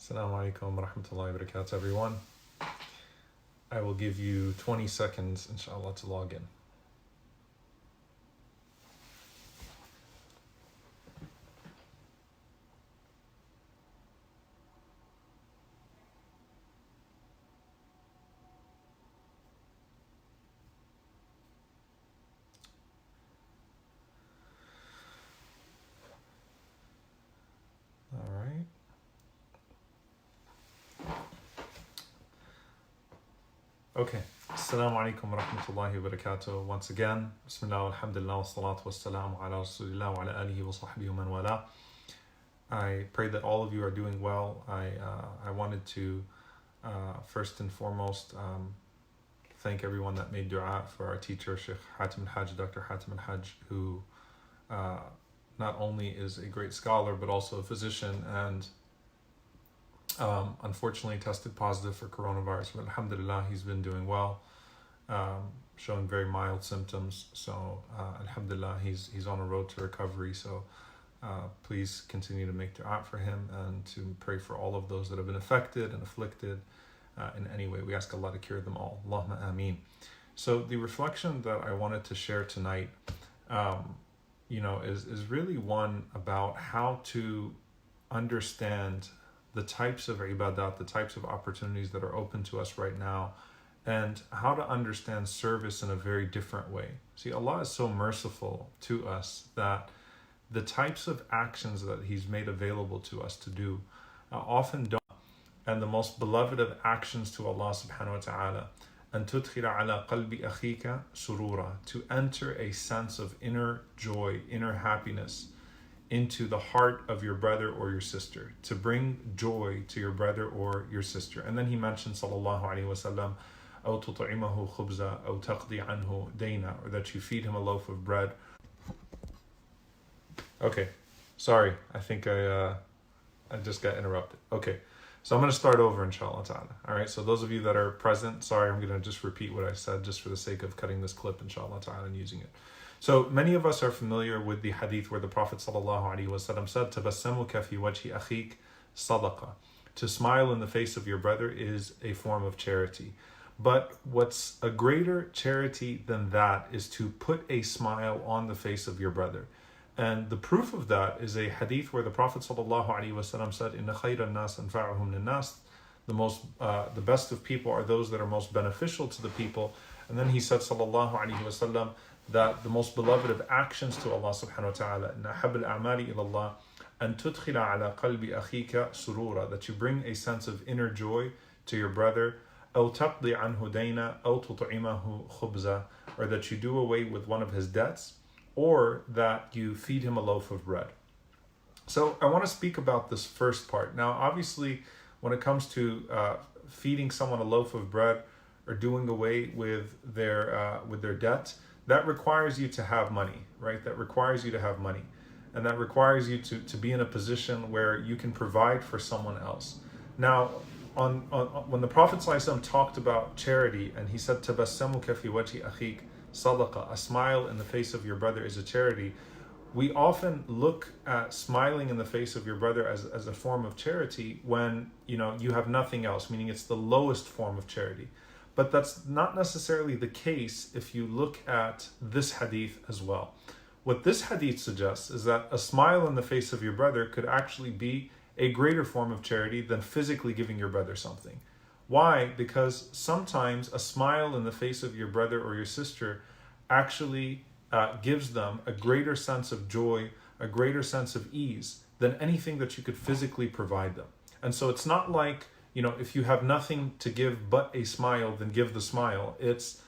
Assalamu alaikum wa rahmatullahi wa barakatuh, everyone. I will give you 20 seconds, inshallah, to log in. All right. Okay. Assalamu alaikum wa rahmatullahi wa barakatuh. Once again, bismillah, alhamdulillah, wa salatu wa salam ala rasulillah, wa ala alihi wa sahbihi man wala. I pray that all of you are doing well. I wanted to first and foremost thank everyone that made dua for our teacher, Sheikh Hatim al-Hajj, Dr. Hatim al-Hajj, who not only is a great scholar, but also a physician, and unfortunately tested positive for coronavirus. But alhamdulillah, he's been doing well, showing very mild symptoms. So alhamdulillah, he's on a road to recovery. So please continue to make dua for him and to pray for all of those that have been affected and afflicted in any way. We ask Allah to cure them all. Allahumma ameen. So the reflection that I wanted to share tonight, is really one about how to understand the types of ibadat, the types of opportunities that are open to us right now, and how to understand service in a very different way. See, Allah is so merciful to us that the types of actions that He's made available to us to do often don't. And the most beloved of actions to Allah subhanahu wa ta'ala, أن تدخل على قلب أخيك سرورا, to enter a sense of inner joy, inner happiness into the heart of your brother or your sister, to bring joy to your brother or your sister. And then he mentioned sallallahu alaihi wasallam, أو تطعمه خبزا أو تقضي عنه دينا, or that you feed him a loaf of bread. Okay, sorry, I think I just got interrupted. Okay, so I'm going to start over, inshallah ta'ala. All right, so those of you that are present, sorry, I'm going to just repeat what I said just for the sake of cutting this clip, inshallah ta'ala, and using it. So many of us are familiar with the hadith where the Prophet ﷺ said, تَبَسَّمُكَ فِي وَجْهِ أَخِيكَ صَدَقَةً. To smile in the face of your brother is a form of charity. But what's a greater charity than that is to put a smile on the face of your brother. And the proof of that is a hadith where the Prophet ﷺ said, إِنَّ خَيْرَ النَّاسِ أَنْفَعُهُمْ لِلنَّاسِ. The best of people are those that are most beneficial to the people. And then he said, sallallahu alaihi wasallam, that the most beloved of actions to Allah subhanahu wa ta'ala, إِنَّ أَحَبَّ الْأَعْمَالِ إِلَى اللَّهِ أَن تُدْخِلَ عَلَى قَلْبِ أَخِيكَ سُرُورًا, that you bring a sense of inner joy to your brother, أَوْ تَقْضِي عَنْهُ دَيْنًا أَوْ تُطْعِمَهُ خُبْزًا, or that you do away with one of his debts, or that you feed him a loaf of bread. So I want to speak about this first part. Now, obviously, when it comes to feeding someone a loaf of bread or doing away with their debt, that requires you to have money, right? That requires you to have money. And that requires you to be in a position where you can provide for someone else. Now, when the Prophet ﷺ talked about charity, and he said, تَبَسَّمُكَ فِي وَجْهِ أَخِيكَ صَدَقَةً, a smile in the face of your brother is a charity. We often look at smiling in the face of your brother as a form of charity when you have nothing else, meaning it's the lowest form of charity. But that's not necessarily the case if you look at this hadith as well. What this hadith suggests is that a smile in the face of your brother could actually be a greater form of charity than physically giving your brother something. Why? Because sometimes a smile in the face of your brother or your sister actually gives them a greater sense of joy, a greater sense of ease than anything that you could physically provide them. And so it's not like, if you have nothing to give but a smile, then give the smile. It's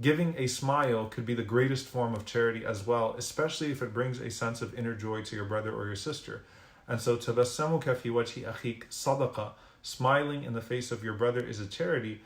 giving a smile could be the greatest form of charity as well, especially if it brings a sense of inner joy to your brother or your sister. And so, تَبَسَّمُكَ فِي وَجْهِ أَخِيكَ صَدَقَةً, smiling in the face of your brother is a charity.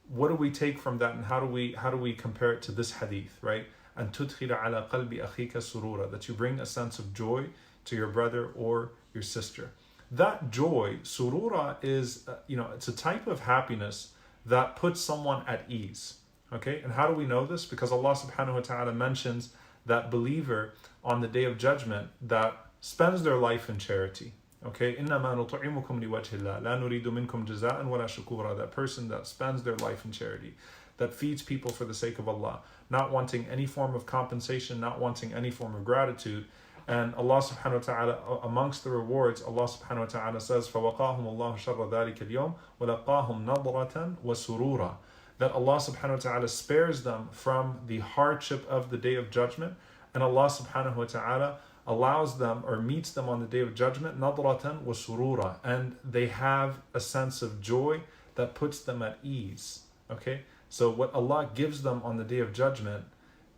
What do we take from that, and how do we compare it to this hadith, right? أَن تُدْخِلَ عَلَى قَلْبِ أَخِيكَ سُرُورًا, that you bring a sense of joy to your brother or your sister. That joy, surura, is, it's a type of happiness that puts someone at ease. Okay, and how do we know this? Because Allah subhanahu wa ta'ala mentions that believer on the day of judgment that spends their life in charity. Okay, إنما نطعمكم لوجه الله لا نريد منكم جزاء ولا شكورا. That person that spends their life in charity, that feeds people for the sake of Allah, not wanting any form of compensation, not wanting any form of gratitude. And Allah subhanahu wa ta'ala, amongst the rewards, Allah subhanahu wa ta'ala says, فَوَقَاهُمُ اللَّهُ شَرَّ ذَلِكَ الْيَوْمِ وَلَقَاهُمْ نَضْرَةً وَسُرُورًا. That Allah subhanahu wa ta'ala spares them from the hardship of the Day of Judgment, and Allah subhanahu wa ta'ala allows them or meets them on the Day of Judgment, نَضْرَةً وَسُرُورًا, and they have a sense of joy that puts them at ease. Okay, so what Allah gives them on the Day of Judgment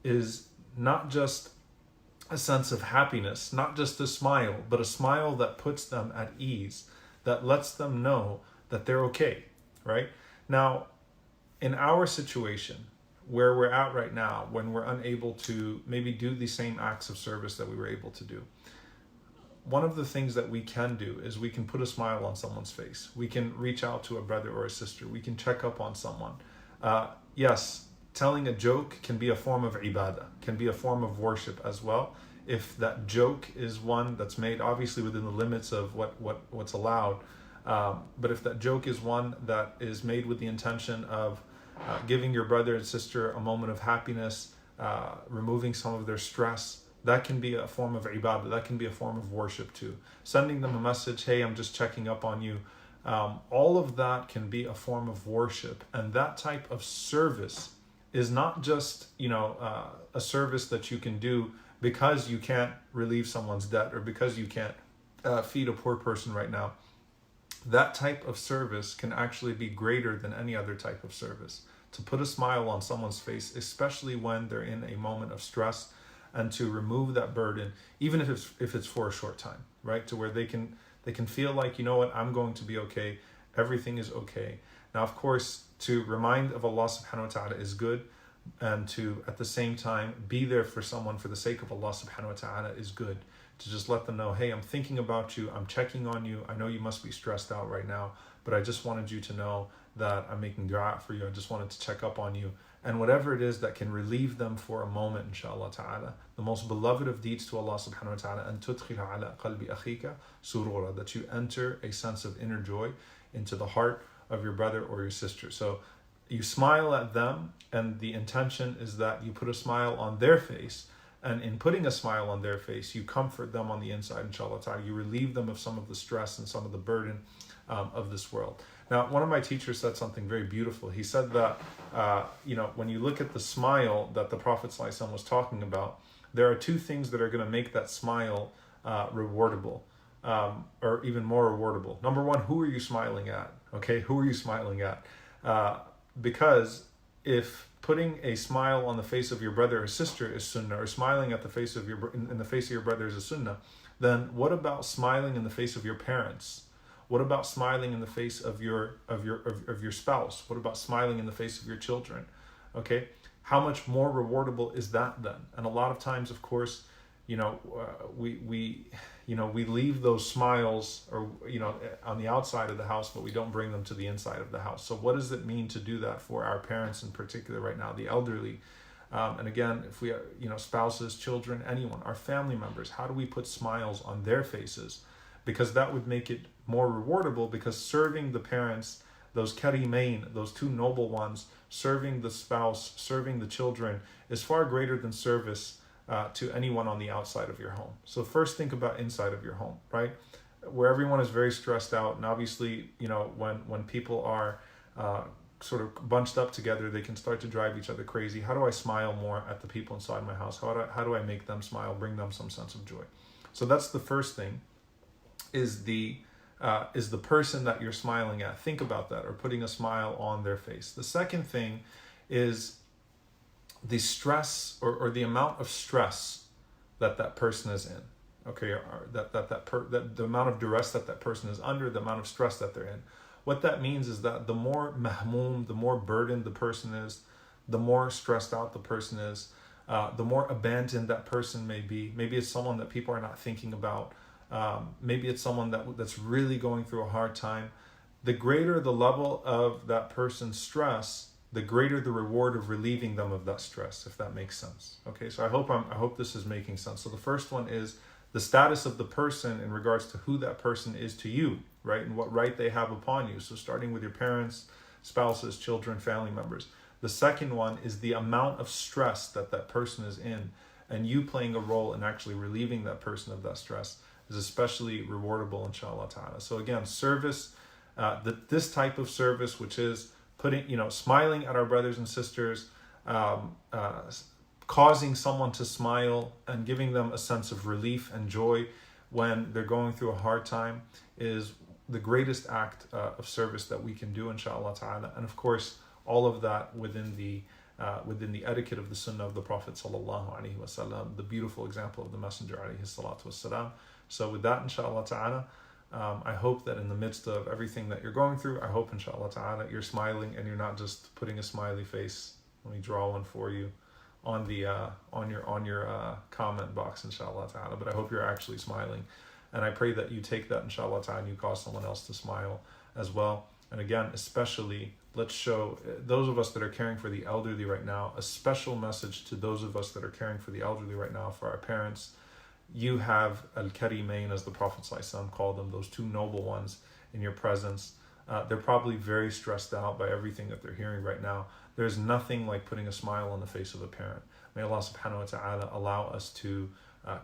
is not just a sense of happiness, not just a smile, but a smile that puts them at ease, that lets them know that they're okay, right? Now, in our situation, where we're at right now, when we're unable to maybe do the same acts of service that we were able to do, one of the things that we can do is we can put a smile on someone's face. We can reach out to a brother or a sister. We can check up on someone. Yes, telling a joke can be a form of ibadah, can be a form of worship as well. If that joke is one that's made obviously within the limits of what's allowed, but if that joke is one that is made with the intention of giving your brother and sister a moment of happiness, removing some of their stress, that can be a form of ibadah, that can be a form of worship too. Sending them a message, hey, I'm just checking up on you. All of that can be a form of worship, and that type of service is not just a service that you can do because you can't relieve someone's debt or because you can't feed a poor person right now. That type of service can actually be greater than any other type of service. To put a smile on someone's face, especially when they're in a moment of stress, and to remove that burden, even if it's for a short time, right? To where they can feel like, you know what, I'm going to be okay. Everything is okay. Now, of course, to remind of Allah subhanahu wa ta'ala is good, and to at the same time be there for someone for the sake of Allah subhanahu wa ta'ala is good. To just let them know, hey, I'm thinking about you, I'm checking on you, I know you must be stressed out right now, but I just wanted you to know that I'm making dua for you, I just wanted to check up on you. And whatever it is that can relieve them for a moment, inshallah ta'ala. The most beloved of deeds to Allah subhanahu wa ta'ala, أن تدخل على قلب أخيك سرورا, that you enter a sense of inner joy into the heart of your brother or your sister. So you smile at them, and the intention is that you put a smile on their face, and in putting a smile on their face, you comfort them on the inside, inshallah ta'ala. You relieve them of some of the stress and some of the burden of this world. Now, one of my teachers said something very beautiful. He said that, when you look at the smile that the Prophet ﷺ was talking about, there are two things that are going to make that smile rewardable, or even more rewardable. Number one, who are you smiling at? Okay, who are you smiling at? Because if putting a smile on the face of your brother or sister is sunnah, or smiling at the face of in the face of your brother is a sunnah, then what about smiling in the face of your parents? What about smiling in the face of your spouse? What about smiling in the face of your children? Okay, how much more rewardable is that then? And a lot of times, of course, we leave those smiles or on the outside of the house, but we don't bring them to the inside of the house. So what does it mean to do that for our parents in particular right now, the elderly? And again, if we spouses, children, anyone, our family members, how do we put smiles on their faces? Because that would make it more rewardable, because serving the parents, those karimain, those two noble ones, serving the spouse, serving the children is far greater than service to anyone on the outside of your home. So first think about inside of your home, right? Where everyone is very stressed out, and obviously, when people are sort of bunched up together, they can start to drive each other crazy. How do I smile more at the people inside my house? How do I make them smile, bring them some sense of joy? So that's the first thing, is the person that you're smiling at. Think about that, or putting a smile on their face. The second thing is the stress or the amount of stress that person is in. Okay, or that the amount of duress that person is under, the amount of stress that they're in. What that means is that the more mahmoom, the more burdened the person is, the more stressed out the person is, the more abandoned that person may be. Maybe it's someone that people are not thinking about. Maybe it's someone that's really going through a hard time. The greater the level of that person's stress, the greater the reward of relieving them of that stress, if that makes sense. Okay, so I hope this is making sense. So the first one is the status of the person in regards to who that person is to you, right? And what right they have upon you. So starting with your parents, spouses, children, family members. The second one is the amount of stress that that person is in, and you playing a role in actually relieving that person of that stress is especially rewardable, inshallah ta'ala. So again, service, this type of service, which is putting, smiling at our brothers and sisters, causing someone to smile and giving them a sense of relief and joy when they're going through a hard time, is the greatest act of service that we can do, inshallah ta'ala. And of course, all of that within the etiquette of the sunnah of the Prophet sallallahu alaihi wasallam, the beautiful example of the Messenger alaihi salatu wasalam. So with that, inshallah ta'ala, I hope that in the midst of everything that you're going through, I hope inshallah ta'ala you're smiling and you're not just putting a smiley face. Let me draw one for you on the on your comment box, inshallah ta'ala. But I hope you're actually smiling, and I pray that you take that, inshallah ta'ala, and you cause someone else to smile as well. And again, especially, let's show those of us that are caring for the elderly right now, a special message to those of us that are caring for the elderly right now, for our parents. You have al-karimain, as the Prophet ﷺ called them, those two noble ones in your presence. They're probably very stressed out by everything that they're hearing right now. There's nothing like putting a smile on the face of a parent. May Allah subhanahu wa ta'ala allow us to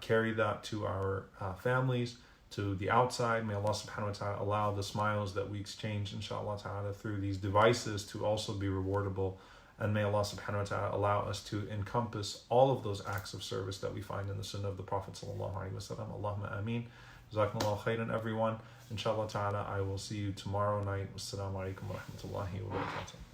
carry that to our families, to the outside. May Allah subhanahu wa ta'ala allow the smiles that we exchange, inshallah ta'ala, through these devices to also be rewardable. And may Allah subhanahu wa ta'ala allow us to encompass all of those acts of service that we find in the sunnah of the Prophet sallallahu alaihi wasallam. Allahumma ameen. Jazakumullahu khairan, everyone. Inshallah ta'ala, I will see you tomorrow night. Wassalamu alaikum wa rahmatullahi wa barakatuh.